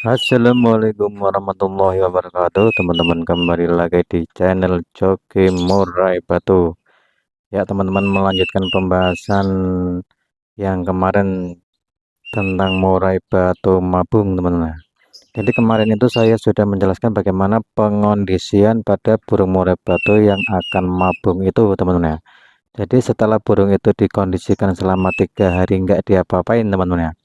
Assalamualaikum warahmatullahi wabarakatuh, teman-teman. Kembali lagi di channel Joki Murai Batu. Ya, teman-teman, melanjutkan pembahasan yang kemarin tentang murai batu mabung, teman-teman. Jadi kemarin itu saya sudah menjelaskan bagaimana pengondisian pada burung murai batu yang akan mabung itu, teman-teman. Jadi setelah burung itu dikondisikan selama 3 hari nggak diapa-apain, teman-teman.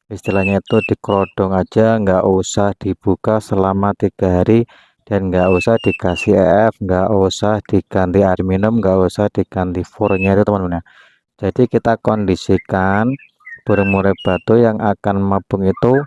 Istilahnya itu dikerodong aja, nggak usah dibuka selama 3 hari, dan nggak usah dikasih EF, nggak usah diganti air minum, nggak usah diganti furnya itu, teman-teman. Jadi kita kondisikan burung murai batu yang akan mabung itu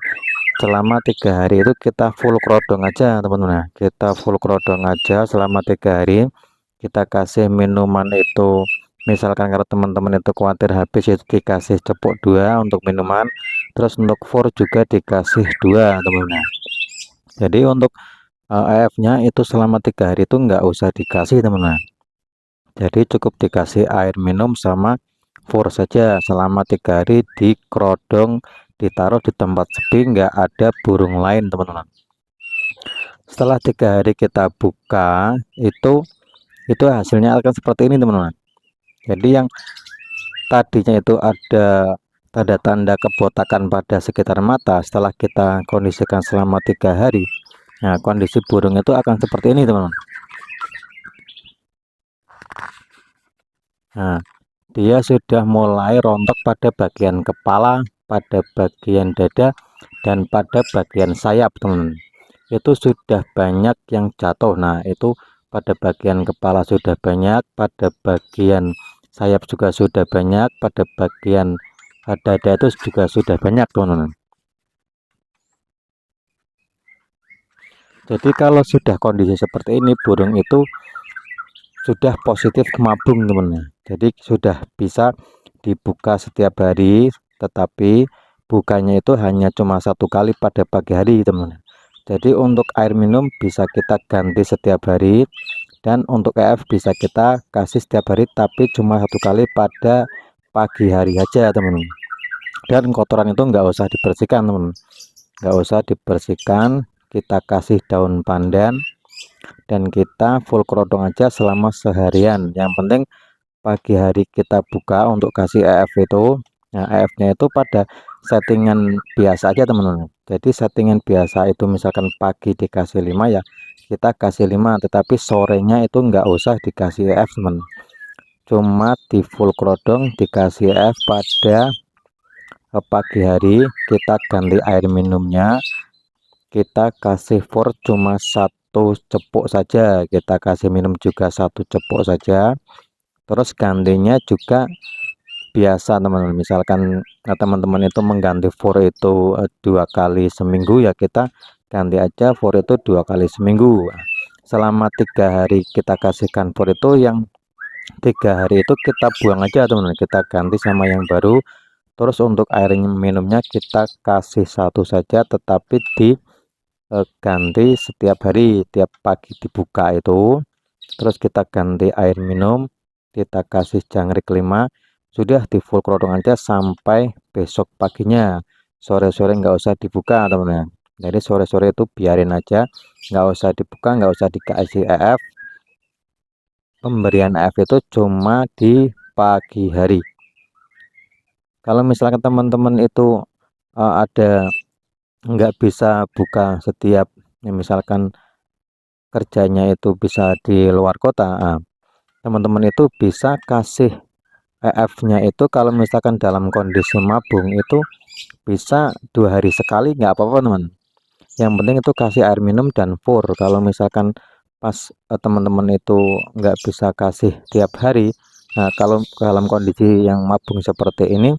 selama 3 hari itu kita full kerodong aja, teman-teman. Kita full kerodong aja selama 3 hari. Kita kasih minuman itu, misalkan kalau teman-teman itu khawatir habis, itu dikasih cepuk 2 untuk minuman, terus untuk for juga dikasih 2, teman-teman. Jadi untuk AF-nya itu selama 3 hari itu nggak usah dikasih, teman-teman. Jadi cukup dikasih air minum sama for saja selama 3 hari, di kerodong, ditaruh di tempat sepi, nggak ada burung lain, teman-teman. Setelah 3 hari kita buka, itu hasilnya akan seperti ini, teman-teman. Jadi yang tadinya itu ada tanda-tanda kebotakan pada sekitar mata, setelah kita kondisikan selama 3 hari, nah kondisi burung itu akan seperti ini, teman-teman. Nah, dia sudah mulai rontok pada bagian kepala, pada bagian dada, dan pada bagian sayap, teman-teman. Itu sudah banyak yang jatuh. Nah, itu pada bagian kepala sudah banyak, pada bagian sayap juga sudah banyak, pada bagian dada itu juga sudah banyak, teman-teman. Jadi kalau sudah kondisi seperti ini, burung itu sudah positif mabung, teman-teman. Jadi sudah bisa dibuka setiap hari, tetapi bukanya itu hanya cuma 1 kali pada pagi hari, teman-teman. Jadi untuk air minum bisa kita ganti setiap hari, dan untuk EF bisa kita kasih setiap hari, tapi cuma 1 kali pada pagi hari aja, teman-teman. Dan kotoran itu nggak usah dibersihkan, teman-teman. Nggak usah dibersihkan, kita kasih daun pandan, dan kita full kerodong aja selama seharian. Yang penting pagi hari kita buka untuk kasih EF itu. Nah, EF-nya itu pada settingan biasa aja, teman-teman. Jadi settingan biasa itu misalkan pagi dikasih 5, ya kita kasih 5, tetapi sorenya itu nggak usah dikasih EF, teman. Cuma di full kerodong dikasih EF pada pagi hari, kita ganti air minumnya, kita kasih for cuma 1 cepuk saja, kita kasih minum juga 1 cepuk saja. Terus gantinya juga biasa, teman-teman. Misalkan teman-teman itu mengganti for itu 2 kali seminggu, ya kita ganti aja for itu 2 kali seminggu. Selama 3 hari kita kasihkan for itu, yang 3 hari itu kita buang aja, teman-teman. Kita ganti sama yang baru. Terus untuk air minumnya kita kasih 1 saja, tetapi diganti setiap hari, tiap pagi dibuka itu. Terus kita ganti air minum, kita kasih jangkrik 5, sudah di full kerodong aja sampai besok paginya. Sore-sore nggak usah dibuka, teman-teman. Jadi sore-sore itu biarin aja, nggak usah dibuka, nggak usah dikasih EF. Pemberian EF itu cuma di pagi hari. Kalau misalkan teman-teman itu ada nggak bisa buka setiap, ya misalkan kerjanya itu bisa di luar kota, teman-teman itu bisa kasih EF-nya itu kalau misalkan dalam kondisi mabung itu bisa 2 hari sekali, nggak apa-apa, teman. Yang penting itu kasih air minum dan fur. Kalau misalkan pas teman-teman itu nggak bisa kasih tiap hari, nah kalau dalam kondisi yang mabung seperti ini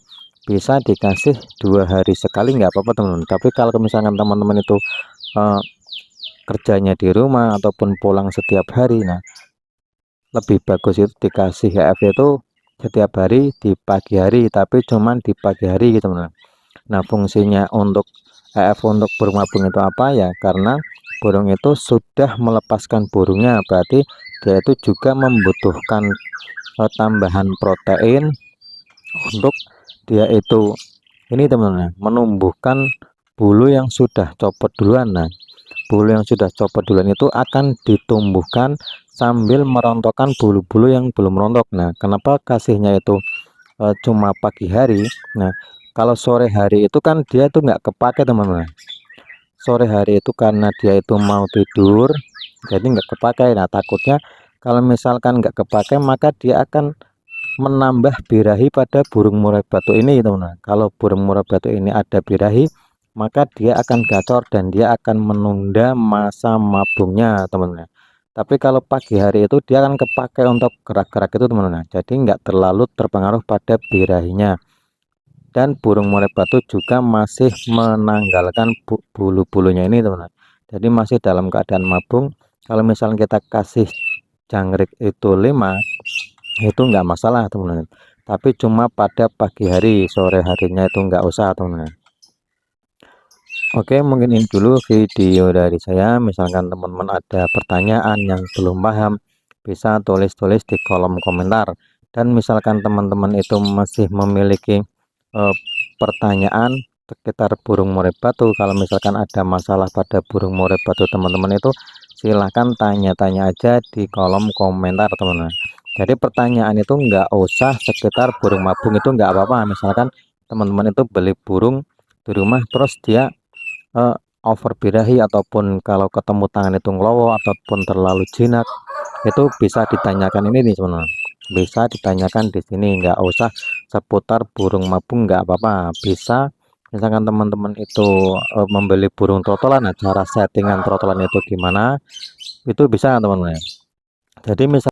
bisa dikasih 2 hari sekali, nggak apa-apa, teman-teman. Tapi kalau misalkan teman-teman itu eh, kerjanya di rumah ataupun pulang setiap hari, nah lebih bagus itu dikasih HF itu setiap hari di pagi hari, tapi cuman di pagi hari gitu, teman. Nah, fungsinya untuk HF untuk burung mabung itu apa ya? Karena burung itu sudah melepaskan burungnya, berarti dia itu juga membutuhkan tambahan protein untuk dia itu ini, teman-teman, menumbuhkan bulu yang sudah copot duluan. Nah, bulu yang sudah copot duluan itu akan ditumbuhkan sambil merontokkan bulu-bulu yang belum rontok. Nah, kenapa kasihnya itu cuma pagi hari? Nah, kalau sore hari itu kan dia itu nggak kepake teman-teman. Sore hari itu karena dia itu mau tidur, jadi nggak kepake. Nah, takutnya kalau misalkan nggak kepake, maka dia akan menambah birahi pada burung murai batu ini teman-teman. Kalau burung murai batu ini ada birahi, maka dia akan gacor dan dia akan menunda masa mabungnya teman-teman. Tapi kalau pagi hari itu dia akan kepake untuk gerak-gerak itu teman-teman. Jadi nggak terlalu terpengaruh pada birahinya. Dan burung murai batu juga masih menanggalkan bulu-bulunya ini teman-teman. Jadi masih dalam keadaan mabung. Kalau misalnya kita kasih jangkrik itu 5, itu enggak masalah teman-teman, tapi cuma pada pagi hari, sore harinya itu enggak usah teman-teman. Oke, mungkin ini dulu video dari saya. Misalkan teman-teman ada pertanyaan yang belum paham, bisa tulis-tulis di kolom komentar. Dan misalkan teman-teman itu masih memiliki pertanyaan sekitar burung murai batu, kalau misalkan ada masalah pada burung murai batu teman-teman itu silahkan tanya-tanya aja di kolom komentar teman-teman. Jadi pertanyaan itu enggak usah sekitar burung mabung, itu enggak apa-apa. Misalkan teman-teman itu beli burung di rumah terus dia over birahi, ataupun kalau ketemu tangan itu ngelowo ataupun terlalu jinak, itu bisa ditanyakan ini nih teman-teman, bisa ditanyakan di sini, enggak usah seputar burung mabung, enggak apa-apa. Bisa misalkan teman-teman itu membeli burung trotolan, nah cara settingan trotolan itu gimana, itu bisa teman-teman. Jadi misal